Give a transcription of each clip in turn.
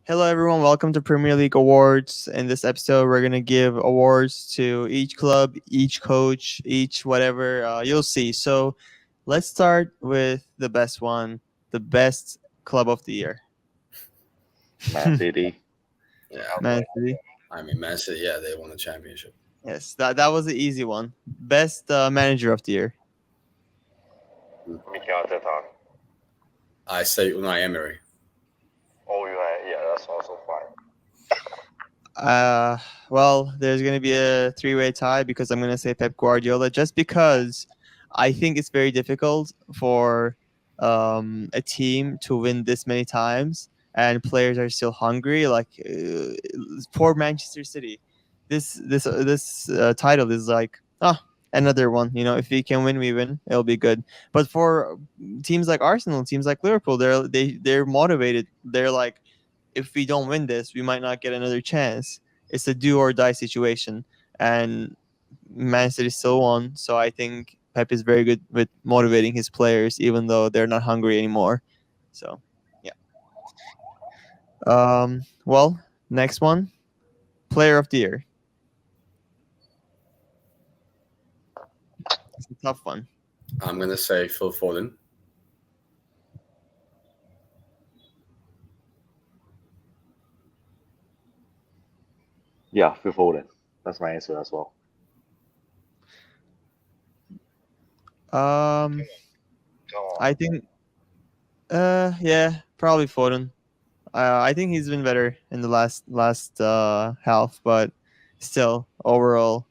Hello, everyone. Welcome to Premier League Awards. In this episode, we're going to give awards to each club, each coach, each whatever. You'll see. So let's start with the best one, the best club of the year. Man City. Yeah, Man City. I mean, Man City, yeah, they won the championship. Yes, that was the easy one. Best manager of the year. Mikel Arteta. I say Unai Emery. Oh, yeah, that's also fine. Well, there's going to be a three-way tie because I'm going to say Pep Guardiola, just because I think it's very difficult for a team to win this many times, and players are still hungry. Like for Manchester City, this title is like another one. You know, if we can win, we win. It'll be good. But for teams like Arsenal, teams like Liverpool, they're motivated. They're like, if we don't win this, we might not get another chance. It's a do or die situation, and Man City still won. So I think Pep is very good with motivating his players, even though they're not hungry anymore. So, yeah. Well, next one, Player of the Year. It's a tough one. I'm going to say Phil Foden. Yeah, Phil Foden. That's my answer as well. Um, Go on. I think, yeah, probably Foden. I think he's been better in the last half, but still overall,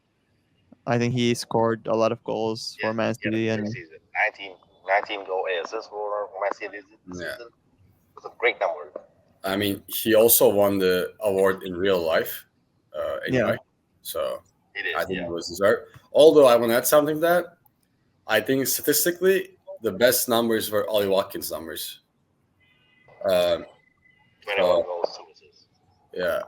I think he scored a lot of goals for Man City, and season. 19 goal assists for Man City this Yeah. season. It's a great number. I mean, he also won the award in real life anyway. Yeah. So It is, I think it was deserved. Although I want to add something to that. I think statistically, the best numbers were Ollie Watkins' numbers. 21 goals, 2 assists. Yeah.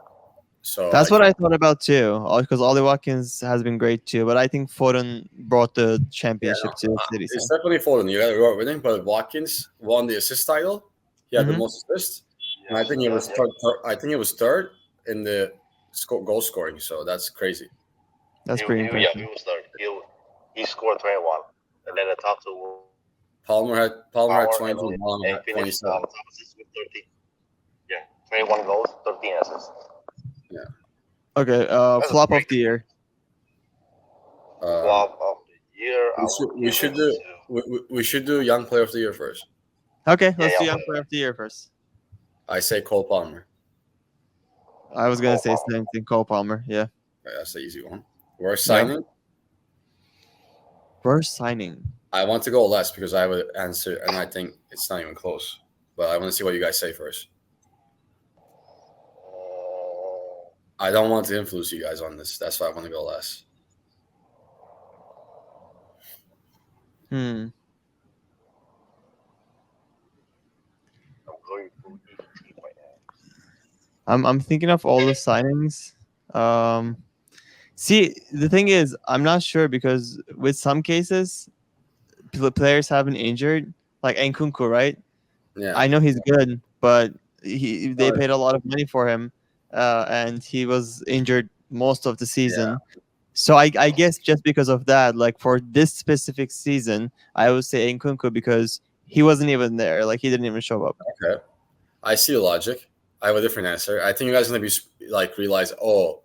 So That's what I thought about too, because Ollie Watkins has been great too. But I think Foden brought the championship to City. It's So. definitely Foden. You got to winning, but Watkins won the assist title. He had the Mhm. most assists, and I think it was third. I think it was third in the goal scoring. So that's crazy. That's pretty impressive. He was third. He scored 21, and then the top two. Palmer had 22, and Palmer had finished 27. top assists with 30. Yeah, 21 goals, 13 assists. Okay. That's a Flop great of the year. Flop of the year. We should do young player of the year first. Okay, let's do yeah. young player of the year first. I say Cole Palmer. I was gonna Cole say Palmer. same thing. Cole Palmer. Yeah. Okay, that's the easy one. Worst signing. Worst signing. I want to go last because I have an answer, and I think it's not even close. But I want to see what you guys say first. I don't want to influence you guys on this. That's why I want to go last. Hmm. I'm going through each team right now. I'm thinking of all the signings. See, the thing is, I'm not sure because with some cases, players have been injured, like Nkunku, right? Yeah. I know he's good, but they paid a lot of money for him, and he was injured most of the season. So I guess just because of that, like for this specific season, I would say Nkunku because he wasn't even there. Like he didn't even show up. Okay. I see the logic. I have a different answer. I think you guys are gonna be like realize, oh,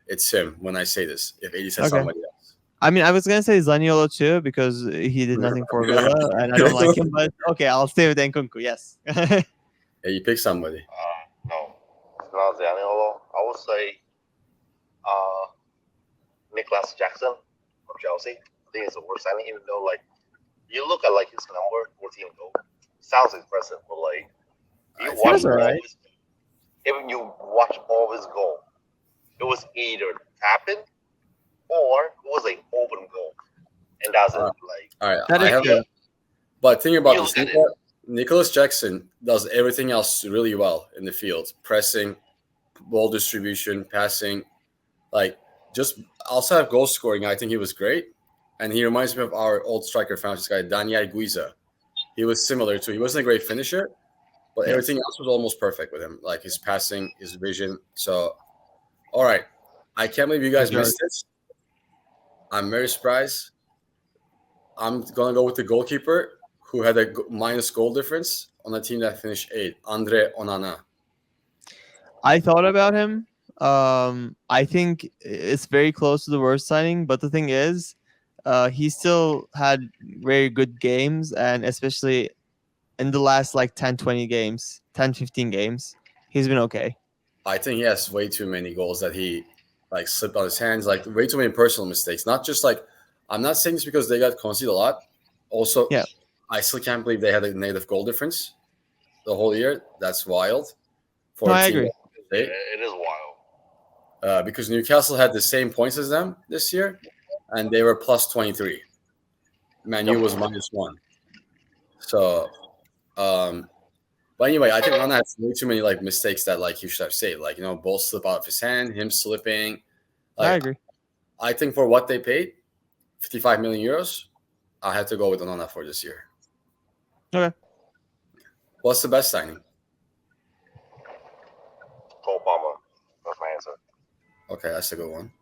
it's him when I say this. If 80 said somebody else. I mean, I was gonna say Zaniolo too because he did nothing for Villa, and I don't like him. But okay, I'll stay with Nkunku. Yes. Yeah, you pick somebody. No, it's not Zaniolo. I would say Nicholas Jackson from Chelsea. I think it's the worst signing, even though like you look at like his number, 14 goals, sounds impressive, but like you watch alright. If you watch all of his goal, it was either tapping or it was an open goal, and that's it. Like All right. That is true. But think about You this. look at it. Nicholas Jackson does everything else really well in the field. Pressing, ball distribution, passing. Like, just outside of goal scoring, I think he was great. And he reminds me of our old striker franchise guy, Daniel Guiza. He was similar to. He wasn't a great finisher, but Yes. everything else was almost perfect with him, like his passing, his vision. So, all right, I can't believe you guys Sure. missed this. I'm very surprised. I'm gonna go with the goalkeeper who had a minus goal difference on a team that finished 8th, Andre Onana. I thought about him. I think it's very close to the worst signing, but the thing is, he still had very good games, and especially in the last like 10, 20 games, 10, 15 games, he's been okay. I think he has way too many goals that he like slipped on his hands, like way too many personal mistakes. Not just like, I'm not saying this because they got conceded a lot. Also, Yeah. I still can't believe they had a negative goal difference the whole year. That's wild. For No, a I team agree. that- It is wild. because Newcastle had the same points as them this year, and they were plus 23. Man U was -1. So, but anyway, I think Rana has way too many like mistakes that like he should have saved. Like, balls slip out of his hand, him slipping. I Like, agree. I think for what they paid, 55 million euros, I have to go with Onana for this year. Okay. What's the best signing? Cole Palmer. That's my answer. Okay, that's a good one.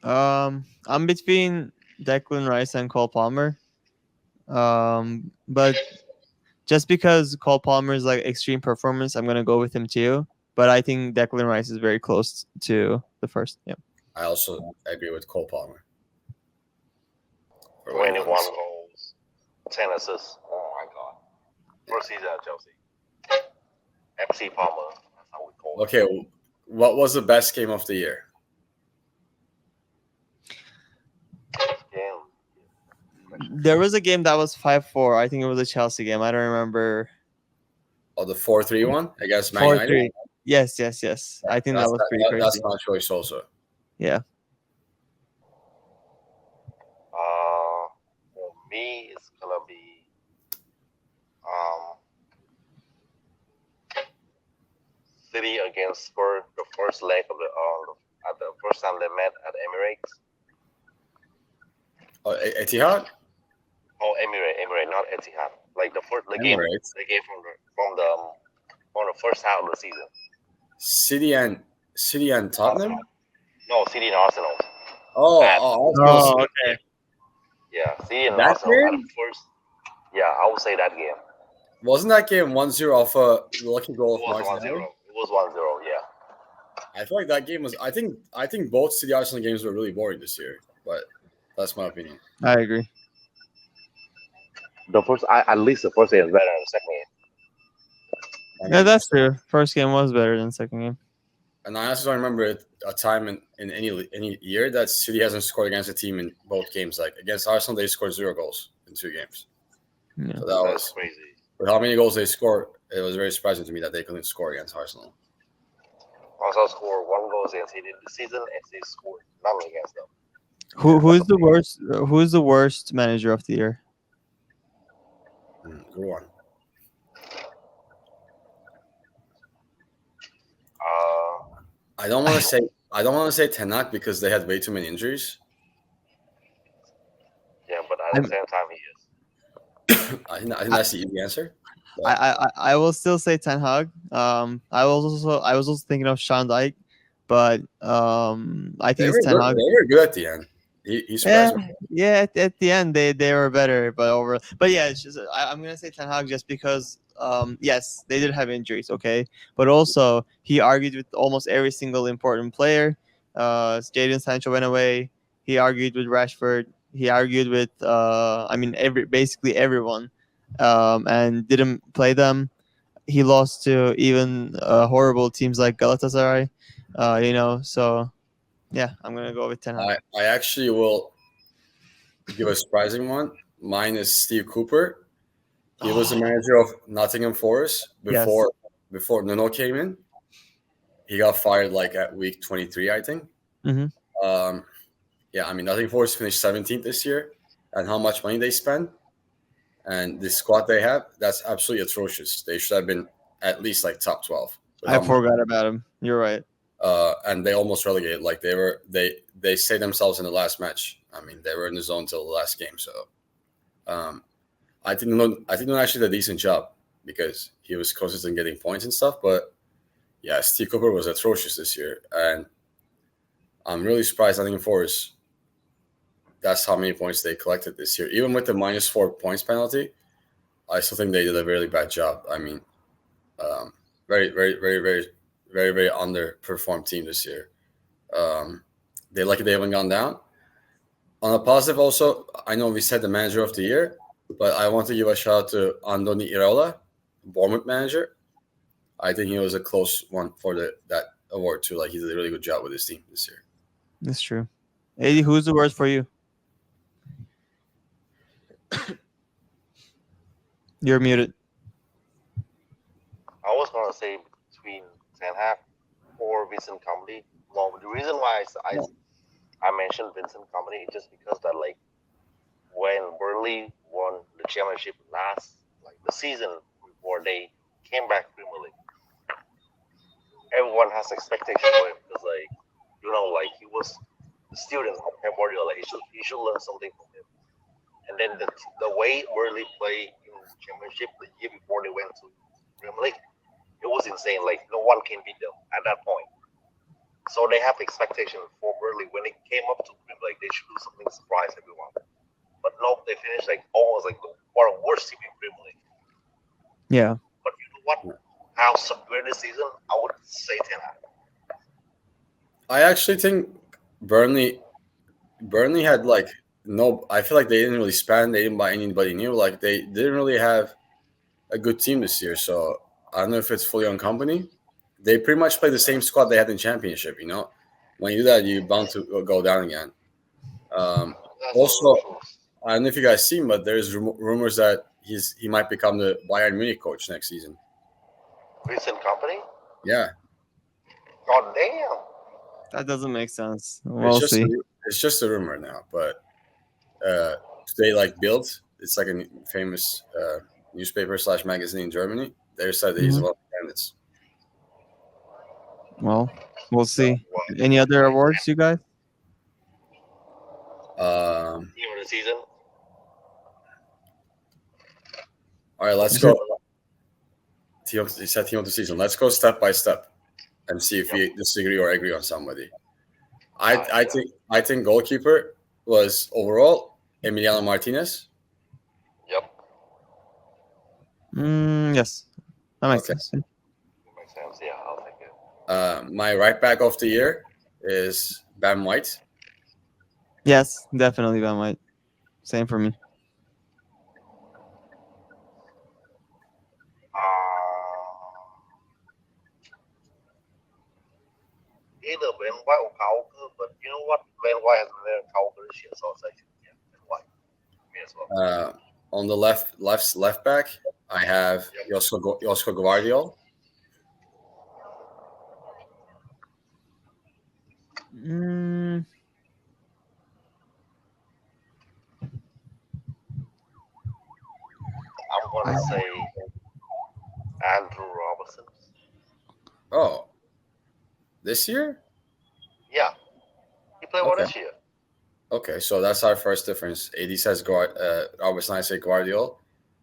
I'm between Declan Rice and Cole Palmer. But just because Cole Palmer is like extreme performance, I'm gonna go with him too. But I think Declan Rice is very close to the first. Yeah. I also agree with Cole Palmer. 21 goals, 10 assists. Oh my god. First season at Chelsea. FC Palmer. That's how we call it. Okay, what was the best game of the year? Damn. There was a game that was 5-4. I think it was a Chelsea game. I don't remember. Oh, the 4-3 I guess Man 4-3. United. Yes. I think that was pretty crazy. That's my choice also. Yeah. For me, it's gonna be City against Spurs, the first leg of at the first time they met at Emirates. Oh, Etihad? Oh, Emirates, not Etihad. Like the game Emirates. they gave from the first half of the season. City and Tottenham? No, City and Arsenal. Arsenal. Okay. Yeah, City and That Arsenal at game? the first. Yeah, I would say that game. Wasn't that game 1-0 off a lucky goal It of was 1-0. Martinelli? It was 1-0, yeah. I feel like that game was. I think both City Arsenal games were really boring this year, but that's my opinion. I agree. At least the first game is better than the second game. Yeah, that's true. First game was better than second game. And I also don't remember a time in any year that City hasn't scored against a team in both games. Like against Arsenal, they scored 0 goals in 2 games. Yeah. So that That's was crazy. with how many goals they scored. It was very surprising to me that they couldn't score against Arsenal. Arsenal scored 1 goal against City this season, and they scored none against them. Who's the worst? Who's the worst manager of the year? Good one. I don't want to say Ten Hag because they had way too many injuries. Yeah, but at the same time, he is. I think that's the easy answer. I will still say Ten Hag. I was also thinking of Sean Dyche, but I think it's Ten Hag. They were good at the end. He surprised me. Yeah. At the end, they were better, but yeah, it's just I'm gonna say Ten Hag just because yes, they did have injuries, okay, but also he argued with almost every single important player. Jadon Sancho went away. He argued with Rashford. He argued with basically everyone, and didn't play them. He lost to even horrible teams like Galatasaray. So yeah, I'm gonna go with Ten Hag. I actually will give a surprising one. Mine is Steve Cooper. He was the manager of Nottingham Forest before Nuno came in. He got fired like at week 23, I think. Mm-hmm. Nottingham Forest finished 17th this year, and how much money they spend and the squad they have, that's absolutely atrocious. They should have been at least like top 12. I forgot about him. You're right. And they almost relegated. Like they saved themselves in the last match. I mean, they were in the zone till the last game. So, I think Nuno actually did a decent job because he was consistent getting points and stuff. But yeah, Steve Cooper was atrocious this year, and I'm really surprised Nottingham Forest. That's how many points they collected this year. Even with the -4 points penalty, I still think they did a really bad job. I mean, very, very, very, very, very, very underperformed team this year. They're lucky they haven't gone down. On a positive, also, I know we said the manager of the year, but I want to give a shout out to Andoni Iraola, Bournemouth manager. I think he was a close one for that award too. Like he did a really good job with his team this year. That's true. AD, who's the worst for you? You're muted. I was gonna say between Ten Hag or Vincent Company. Well, the reason why I mentioned Vincent Company is just because that like when Burnley won the championship the season before they came back Premier League, everyone has expectation for him because like he was the student of Pep Guardiola. He should learn something from him. And then the way Burnley played in the championship the year before they went to Premier League, it was insane. Like no one can beat them at that point. So they have expectation for Burnley when they came up to Premier League, they should do something to surprise everyone. But no, they finished like almost like one of the worst team in Premier League. Yeah. But you know what? How during this season, I would say Ten Hag. I actually think Burnley had like no. I feel like they didn't really spend. They didn't buy anybody new. Like they didn't really have a good team this year. So I don't know if it's fully on Company. They pretty much play the same squad they had in Championship. You know, when you do that, you're bound to go down again. Also, I don't know if you guys seen, but there's rumors that he might become the Bayern Munich coach next season. Vincent Company? Yeah. God damn. That doesn't make sense. We'll see. It's just a rumor now, but they like Bild. It's like a famous newspaper / magazine in Germany. They said that he's one of the candidates. Well, we'll see. Any other awards, you guys? Team of the season. All right, let's go. You said team of the season. Let's go step by step and see if we disagree or agree on somebody. I think goalkeeper was overall Emiliano Martinez. Yep. Yes, that makes sense. Makes sense. Yeah, I'll take it. My right back of the year is Ben White. Yes, definitely Ben White. Same for me. Either Ben White or Kauker, but you know what? Ben White has been there Kauker this year, so I'll say Ben White. Me as well. On the left back, I have Josko Gvardiol. I'm going to say Andrew Robertson. Oh, this year? Yeah, he played well this year. Okay, so that's our first difference. AD says Robertson, I say Gvardiol.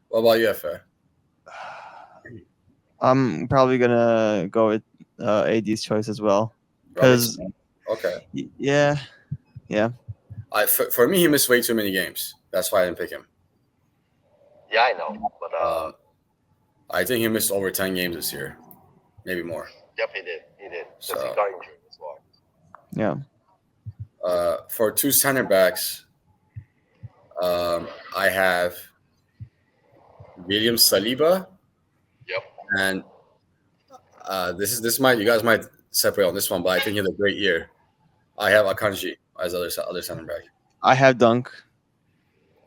What about you, FA? I'm probably gonna go with AD's choice as well. Because yeah. For me, he missed way too many games. That's why I didn't pick him. Yeah, I know, but I think he missed over 10 games this year, maybe more. Yep, he did. So he got injured as well. Yeah. For two center backs, I have William Saliba. Yep. And you guys might separate on this one, but I think he had a great year. I have Akanji as other center back. I have Dunk.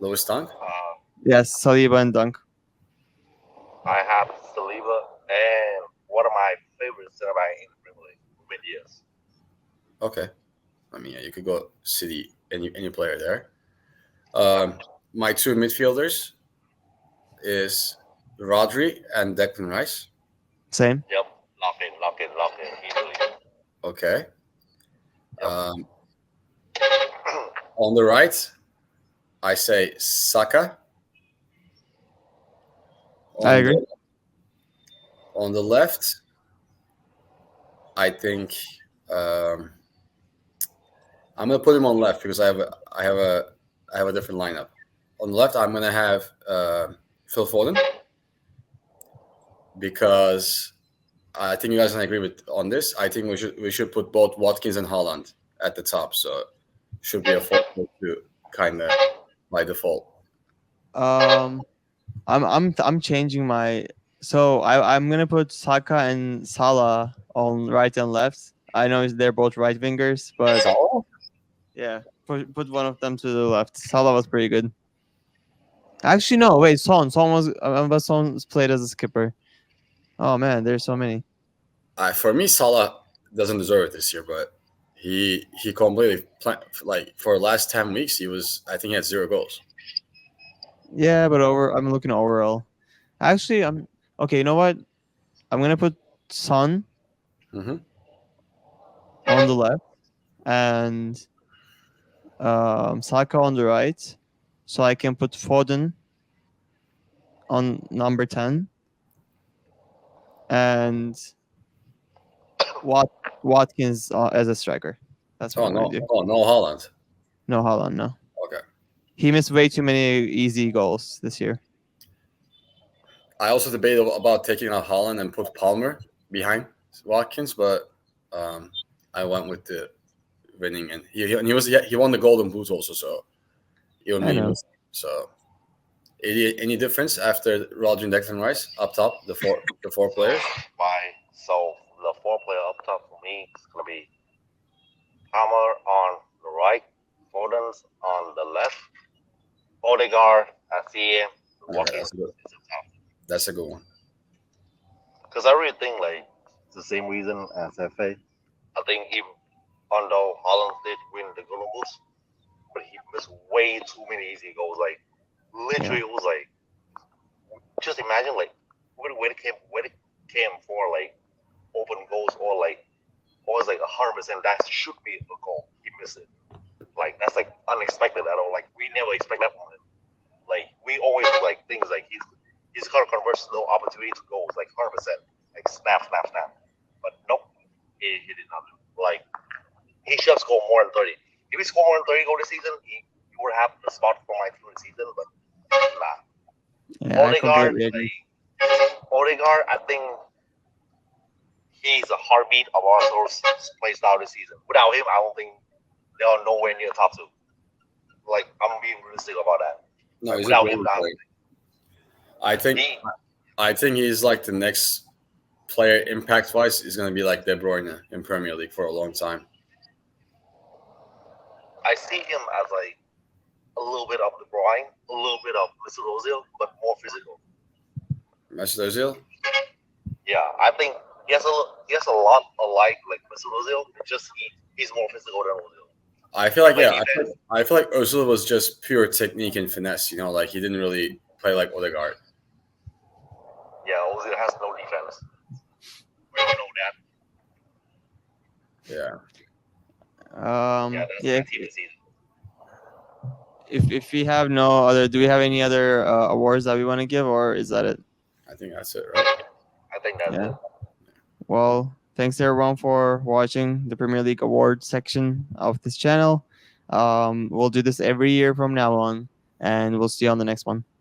Lewis Dunk? Yes, Saliba and Dunk. I have Saliba and one of my favorite center back in the Premier League, Ruben Dias. Okay. I mean, yeah, you could go City, any player there. My two midfielders is Rodri and Declan Rice. Same. Yep. Lock in. Easily. Okay. Yep. On the right, I say Saka. I agree. On the left, I think I'm gonna put him on left because I have a different lineup. On the left, I'm gonna have Phil Foden because I think you guys can agree with on this. I think we should put both Watkins and Haaland at the top, so should be a 4-4-2 kind of by default. I'm changing my. So I'm gonna put Saka and Salah on right and left. I know they're both right wingers, but Salah? yeah, put one of them to the left. Salah was pretty good. Actually, no, wait, Son. Son's played as a skipper. Oh man, there's so many. For me, Salah doesn't deserve it this year, but he completely like for the last 10 weeks I think he had 0 goals. Yeah, but I'm looking overall. Actually, I'm okay. You know what? I'm gonna put Son Mm-hmm. on the left and Saka on the right, so I can put Foden on number 10 and Watkins as a striker. That's what I'm gonna do. No Haaland. No Haaland, no. Okay. He missed way too many easy goals this year. I also debated about taking out Haaland and put Palmer behind Watkins, but I went with the winning, and he won the Golden Boot also, so it would I mean know. so. Any difference after Rodri and Declan Rice up top, the four players? So the 4 player up top for me is gonna be Palmer on the right, Foden's on the left, Odegaard, Asia, Watkins is up top. That's a good one. Because I really think like it's the same reason as FA. I think even although Holland did win the Golden Boots, but he missed way too many easy goals. Like literally, it was like just imagine like when it came for like open goals or like always like 100% that should be a goal. He missed it. Like that's like unexpected at all. Like we never expect that from him. Like we always do like things like he's gonna convert no opportunity to goals like 100%. Like snap. But nope, he did not do. Like he should have scored more than 30. If he scored more than 30 goals this season, he would have the spot for my team this season. But nah. Yeah, Odegaard, Odegaard, I think he's a heartbeat of Arsenal's play style this season. Without him, I don't think they are nowhere near top 2. Like I'm being realistic about that. No, he's without a him, great player. I think he's like the next player impact wise is going to be like De Bruyne in Premier League for a long time. I see him as like a little bit of De Bruyne, a little bit of Mesut Ozil, but more physical. Mesut Ozil? Yeah, I think he has a lot alike like Mesut Ozil. Just he's more physical than Ozil. I feel like I feel like Ozil was just pure technique and finesse. You know, like he didn't really play like Odegaard. Yeah, Ozil has no defense. We all know that. Yeah. That's my team this season. If we have no other, do we have any other awards that we want to give, or is that it? I think that's it, right? I think that's it. Well, thanks everyone for watching the Premier League Awards section of this channel. We'll do this every year from now on, and we'll see you on the next one.